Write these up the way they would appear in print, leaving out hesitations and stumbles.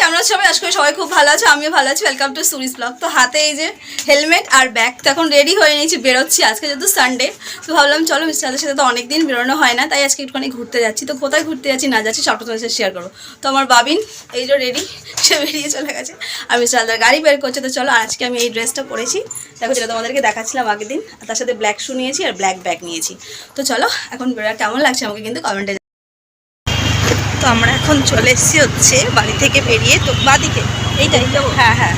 কেমন আছো সবাই? আশা করি সবাই খুব ভালো আছে, আমিও ভালো আছি। Welcome to Suri's blog. তো হাতে এই যে হেলমেট আর ব্যাগ, তো এখন রেডি হয়ে নিয়েছি, বেরোচ্ছি আজকে যেহেতু সানডে। তো ভাবলাম চলো মিস্টারদের সাথে তো অনেকদিন বেরোনো হয় না, তাই আজকে একটুখানি ঘুরতে যাচ্ছি। তো কোথায় ঘুরতে যাচ্ছি না যাচ্ছি সবটা তোমার সাথে শেয়ার করবো। তো আমার বাবিন এই যে রেডি, সে বেরিয়ে চলে গেছে আর মিস্টারদার গাড়ি বের করছে। তো চলো, আজকে আমি এই ড্রেসটা পরেছি, দেখো যেটা তোমাদেরকে দেখাচ্ছিলাম আগের দিন। তার সাথে ব্ল্যাক শু নিয়েছি আর ব্ল্যাক ব্যাগ নিয়েছি। তো চলো এখন কেমন লাগছে আমাকে কিন্তু কমেন্টে। তো আমরা এখন চলে এসেছি হচ্ছে বাড়ি থেকে বেরিয়ে, তো বাদিকে এইটাই, হ্যাঁ হ্যাঁ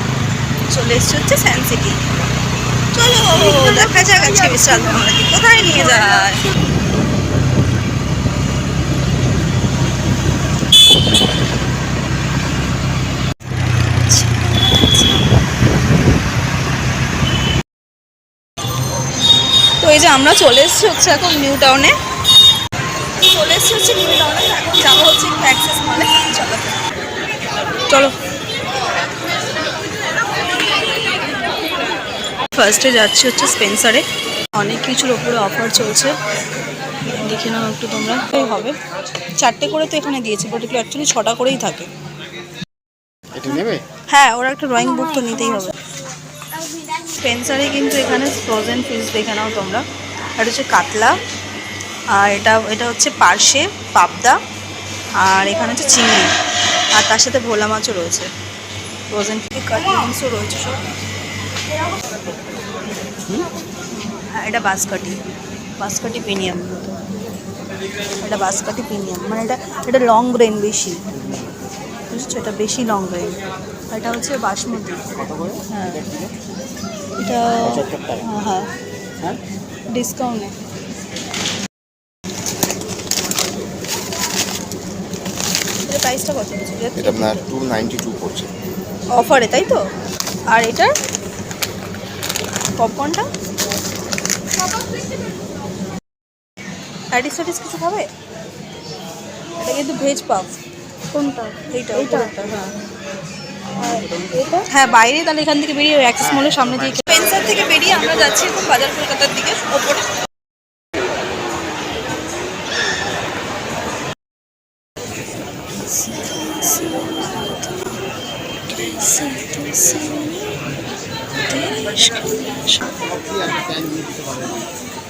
চলে এসেছি হচ্ছে সায়েন্স সিটি। চলো দেখা যাক আজকে বিশাল আমাদেরকে কোথায় নিয়ে যায়। তো এই যে আমরা চলে এসেছি হচ্ছে এখন নিউ টাউনে, চলে এসেছি হচ্ছে নিউ টাউনে। এখন যাবো হচ্ছে অ্যাক্সেস মলে। চলো চলো, ফার্স্টে যাচ্ছি হচ্ছে স্পেন্সারে। অনেক কিছুর ওপরে অফার চলছে, দেখে নাও একটু তোমরা। হবে 4টে করে তো এখানে দিয়েছে, বাট এগুলো অ্যাকচুয়ালি 6টা করেই থাকে। হ্যাঁ, ওরা একটা ড্রয়িং বুক তো নিতেই হবে। স্পেন্সারে কিন্তু এখানে ফ্রোজেন ফিশ দেখে নাও তোমরা। এটা হচ্ছে কাতলা, আর এটা হচ্ছে পার্শে, পাবদা, আর এখানে হচ্ছে চিংড়ি, আর তার সাথে ভোলা মাছও রয়েছে। ফ্রোজেন কাটলিংসও রয়েছে সব। হ্যাঁ, এটা বাঁশকাঠি প্রিমিয়াম, এটা বাঁশকাঠি প্রিমিয়াম, মানে এটা লং গ্রেন বেশি, বুঝছো? এটা বেশি লং গ্রেন। এটা হচ্ছে বাসমতি। হ্যাঁ এটা হ্যাঁ ডিসকাউন্টে। এটা প্রাইসটা কত? এটা আপনার 292 পড়ছে অফারে, তাই তো? আর এটার পপকর্নটা প্যাটিস কিছু খাবে? এটা কিন্তু ভেজ পাফ। কোনটা? এইটা হ্যাঁ। হ্যাঁ বাইরে, তাহলে এখান থেকে বেরিয়ে অ্যাক্সেস মলের সামনে দিয়ে স্পেন্সার থেকে বেরিয়ে আমরা যাচ্ছি এখন বাজার কলকাতার দিকে ওপরে।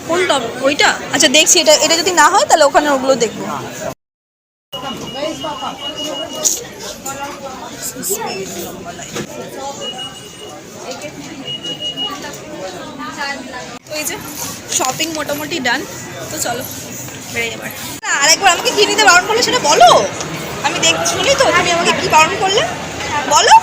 কোনটা? ওইটা? আচ্ছা দেখছি, এটা যদি না হয় তাহলে ওখানে ওগুলো দেখবো। তো এই যে শপিং মোটামুটি ডান। তো চলো বেড়ে যাবার। আরেকবার আমাকে কি নিতে বারণ করলে সেটা বলো, আমি শুনি তো তুমি আমাকে কি বারণ করলে বলো।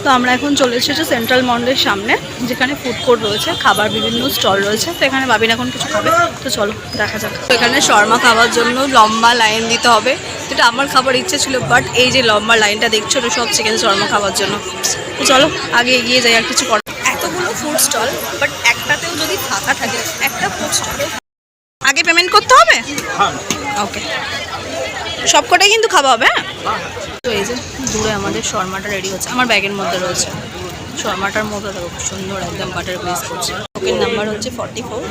তো আমরা এখন চলে এসেছি সেন্ট্রাল মলের সামনে, যেখানে ফুড কোর্ট রয়েছে, খাবার বিভিন্ন স্টল রয়েছে। তো এখানে বাবিন এখন কিছু খাবে, তো চলো দেখা যাক। তো এখানে শর্মা খাওয়ার জন্য লম্বা লাইন দিতে হবে, যেটা আমার খাবার ইচ্ছে ছিল, বাট এই যে লম্বা লাইনটা দেখছো তো সব চিকেন শর্মা খাওয়ার জন্য। তো চলো আগে এগিয়ে যাই, আর কিছু কর। এতগুলো ফুড স্টল, বাট একটাতেও যদি ফাঁকা থাকে, একটা ফুড স্টল আগে পেমেন্ট করতে হবে। ওকে, সবকটাই কিন্তু খাওয়া হবে। হ্যাঁ, তো এই যে দূরে আমাদের শর্মাটা রেডি হচ্ছে, আমার ব্যাগের মধ্যে রয়েছে। শর্মাটার মধ্যে দেখো খুব সুন্দর একদম বাটার গ্লেজ করছে। ওকের নাম্বার হচ্ছে 44।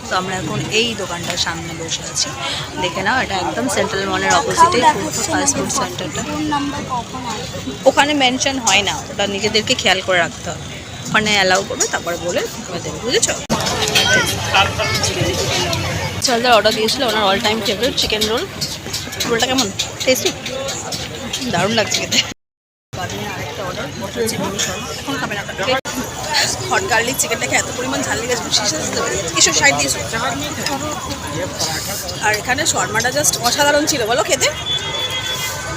তো আমরা এখন এই দোকানটার সামনে বসে আছি, দেখে নাও। এটা একদম সেন্ট্রাল মলের অপোজিটে ফাস্ট ফুড সেন্টারটা। ওখানে মেনশন হয় না, ওটা নিজেদেরকে খেয়াল করে রাখতে হবে। ওখানে অ্যালাউ করবে, তারপরে বলে দেবে, বুঝেছো? চালদার অর্ডার দিয়েছিল ওনার অল টাইম ফেভারিট চিকেন রোলটা কেমন টেস্টি? দারুণ লাগছে খেতে। আরেকটা অর্ডার, ওটা হচ্ছে মিনি শর্মা। এখন খাবে না, হট গার্লিক চিকেনটাকে এত পরিমাণ ঝাল লেগেছে কিছু সাইড দিয়েছো। আর এখানে শর্মাটা জাস্ট অসাধারণ ছিল, বলো খেতে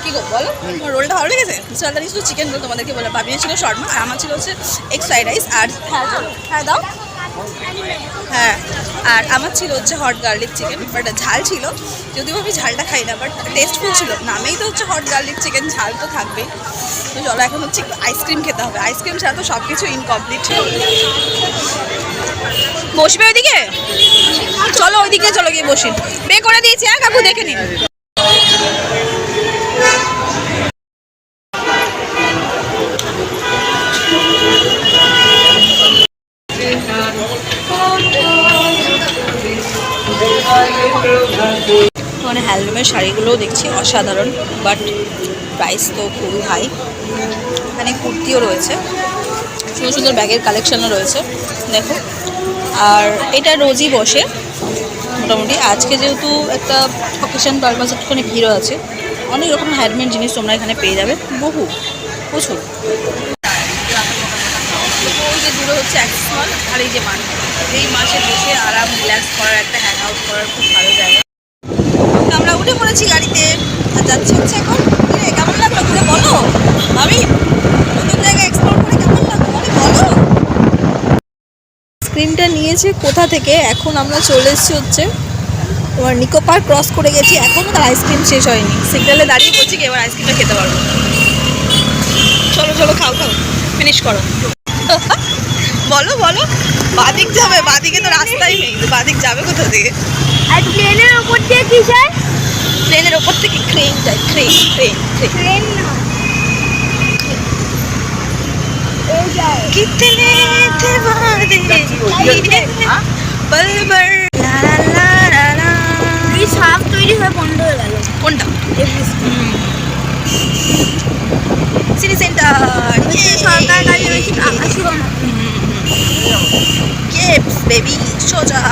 কি গো বলো? তোমার রোলটা ভালো লেগেছে? মিস্টার ছিল চিকেন রোল, তোমাদেরকে বলে। ভাবিয়ে ছিল শর্মা, আর আমার ছিল হচ্ছে এগ ফ্রাইড রাইস। আর হ্যাঁ দাও, হ্যাঁ, আর আমার ছিল হচ্ছে হট গার্লিক চিকেন, বাট ঝাল ছিল, যদিও আমি ঝালটা খাই না, বাট টেস্টফুল ছিল। নামেই তো হচ্ছে হট গার্লিক চিকেন, ঝাল তো থাকবেই। তো চলো এখন হচ্ছে একটু আইসক্রিম খেতে হবে, আইসক্রিম ছাড়া তো সব কিছু ইনকমপ্লিট। বসবে ওইদিকে? চলো ওইদিকে চলো, গিয়ে বসি। পে করে দিয়েছি। হ্যাঁ কাকু, দেখে নিন। ওখানে হ্যান্ডলুমের শাড়িগুলোও দেখছি অসাধারণ, বাট প্রাইস তো খুবই হাই। এখানে কুর্তিও রয়েছে, সুন্দর সুন্দর ব্যাগের কালেকশনও রয়েছে দেখো। আর এটা রোজই বসে মোটামুটি, আজকে যেহেতু একটা অকেশন পারপাস একটুখানি ভিড়ও আছে। অনেক রকম হ্যান্ডমেড জিনিস তোমরা এখানে পেয়ে যাবে, প্রচুর। ওই যে দূরে হচ্ছে অ্যাক্সেস মল, আর এই যে মাঠ, এই মাসে বসে আরাম রিল্যাক্স করার, একটা হ্যাং আউট করার খুব ভালো জায়গা। তো আমরা উঠে পড়েছি গাড়িতে আর যাচ্ছি হচ্ছে এখন। কেমন লাগলো ঘুরে বলো ভাবি, নতুন জায়গা এক্সপ্লোর করে কেমন লাগলো মানে বলো। স্ক্রিনটা নিয়েছে কোথা থেকে, এখন আমরা চলে এসেছি হচ্ছে তোমার নিকো পার্ক ক্রস করে গেছি, এখনও তার আইসক্রিম শেষ হয়নি। সিগন্যালে দাঁড়িয়ে বলছি কি এবার আইসক্রিমটা খেতে পারবো। চলো চলো খাও খাও, ফিনিশ করো। বলো বলো, বাদিক যাবে? বাদিকে তো রাস্তাই নেই, বাদিক যাবে কোথা থেকে? আর প্লেনের ওপর দিয়ে কি যায়? প্লেনের ওপর থেকে ক্রেন যায়, ক্রেন ক্রেন ক্রেন। ট্রেন না, এই যায়। कितने थे वादे पल भर ला ला ला ला ला। এই সাপ তৈরি হয়ে বন্ধ হয়ে গেল। কোনটা? এই বৃষ্টি। সিটি সেন্টার সরকার কাজে বেশি টাকা ছিল না। গেটস বেবি সোজা।